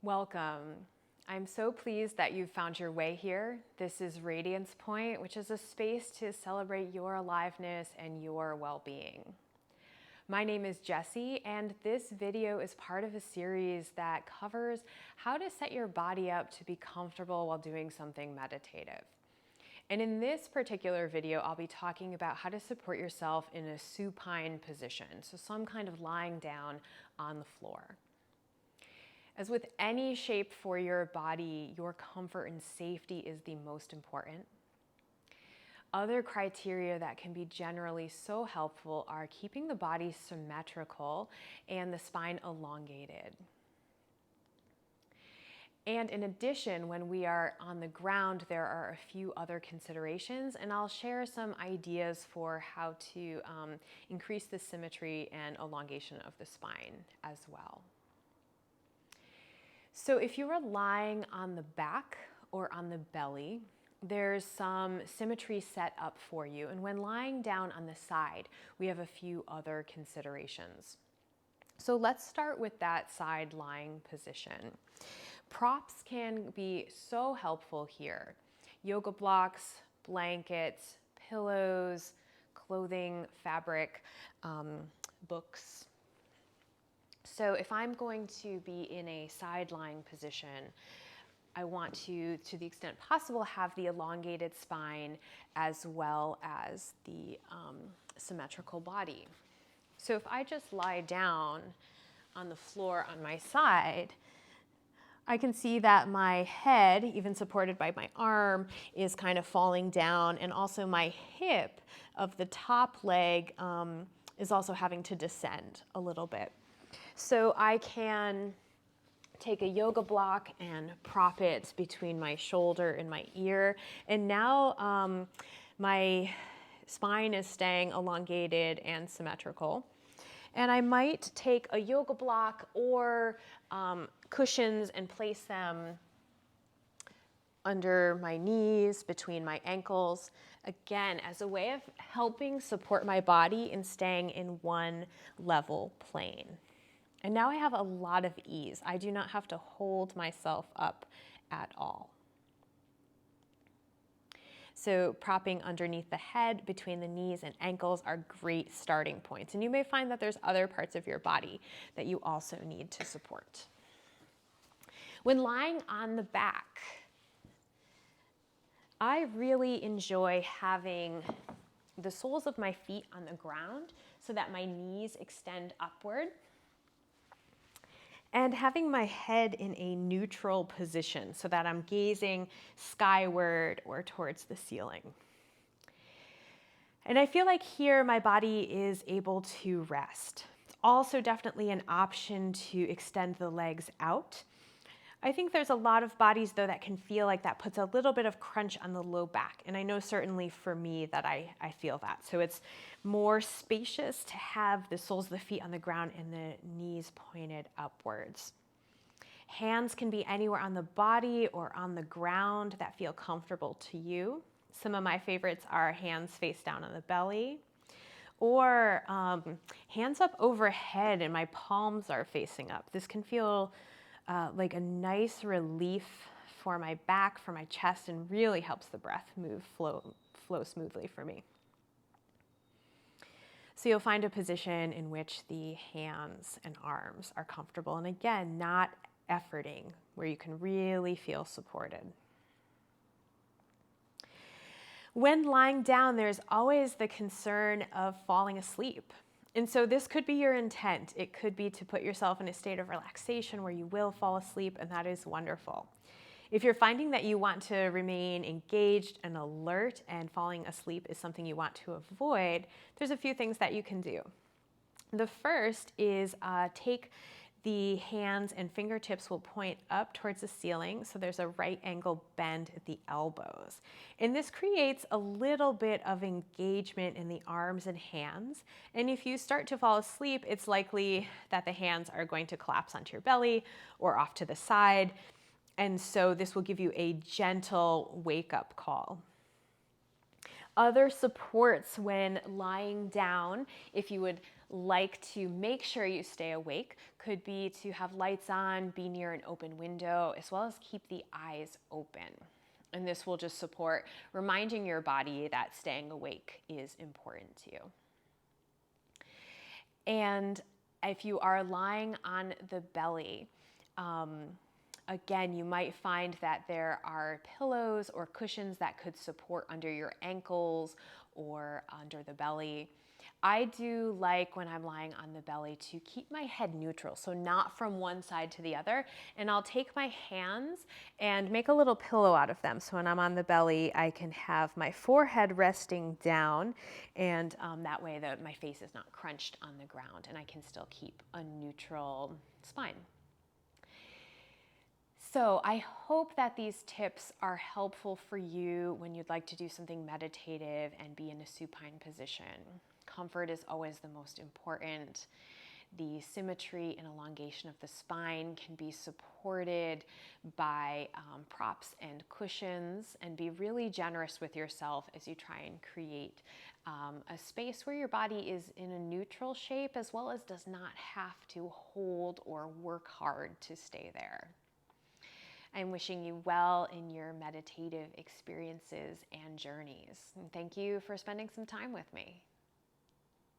Welcome. I'm so pleased that you've found your way here. This is Radiance Point, which is a space to celebrate your aliveness and your well-being. My name is Jessie, and this video is part of a series that covers how to set your body up to be comfortable while doing something meditative. And in this particular video, I'll be talking about how to support yourself in a supine position, so some kind of lying down on the floor. As with any shape for your body, your comfort and safety is the most important. Other criteria that can be generally so helpful are keeping the body symmetrical and the spine elongated. And in addition, when we are on the ground, there are a few other considerations, and I'll share some ideas for how to increase the symmetry and elongation of the spine as well. So if you are lying on the back or on the belly, there's some symmetry set up for you. And when lying down on the side, we have a few other considerations. So let's start with that side lying position. Props can be so helpful here. Yoga blocks, blankets, pillows, clothing, fabric, books. So if I'm going to be in a side lying position, I want to the extent possible, have the elongated spine as well as the symmetrical body. So if I just lie down on the floor on my side, I can see that my head, even supported by my arm, is kind of falling down, and also my hip of the top leg is also having to descend a little bit. So I can take a yoga block and prop it between my shoulder and my ear. And now my spine is staying elongated and symmetrical. And I might take a yoga block or cushions and place them under my knees, between my ankles, again, as a way of helping support my body and staying in one level plane. And now I have a lot of ease. I do not have to hold myself up at all. So propping underneath the head, between the knees and ankles are great starting points. And you may find that there's other parts of your body that you also need to support. When lying on the back, I really enjoy having the soles of my feet on the ground so that my knees extend upward, and having my head in a neutral position so that I'm gazing skyward or towards the ceiling. And I feel like here my body is able to rest. It's also definitely an option to extend the legs out. I think there's a lot of bodies, though, that can feel like that puts a little bit of crunch on the low back. And I know certainly for me that I feel that. So it's more spacious to have the soles of the feet on the ground and the knees pointed upwards. Hands can be anywhere on the body or on the ground that feel comfortable to you. Some of my favorites are hands face down on the belly, or hands up overhead and my palms are facing up. This can feel like a nice relief for my back, for my chest, and really helps the breath flow smoothly for me. So you'll find a position in which the hands and arms are comfortable, and again, not efforting, where you can really feel supported. When lying down, there's always the concern of falling asleep. And so this could be your intent. It could be to put yourself in a state of relaxation where you will fall asleep, and that is wonderful. If you're finding that you want to remain engaged and alert and falling asleep is something you want to avoid, there's a few things that you can do. The first is take the hands and fingertips will point up towards the ceiling, so there's a right angle bend at the elbows. And this creates a little bit of engagement in the arms and hands. And if you start to fall asleep, it's likely that the hands are going to collapse onto your belly or off to the side. And so this will give you a gentle wake-up call. Other supports when lying down, if you would like to make sure you stay awake could be to have lights on, be near an open window, as well as keep the eyes open. And this will just support reminding your body that staying awake is important to you. And if you are lying on the belly, again, you might find that there are pillows or cushions that could support under your ankles or under the belly. I do like, when I'm lying on the belly, to keep my head neutral, so not from one side to the other. And I'll take my hands and make a little pillow out of them. So when I'm on the belly, I can have my forehead resting down, and that way my face is not crunched on the ground, and I can still keep a neutral spine. So I hope that these tips are helpful for you when you'd like to do something meditative and be in a supine position. Comfort is always the most important. The symmetry and elongation of the spine can be supported by props and cushions, and be really generous with yourself as you try and create a space where your body is in a neutral shape, as well as does not have to hold or work hard to stay there. I'm wishing you well in your meditative experiences and journeys. And thank you for spending some time with me.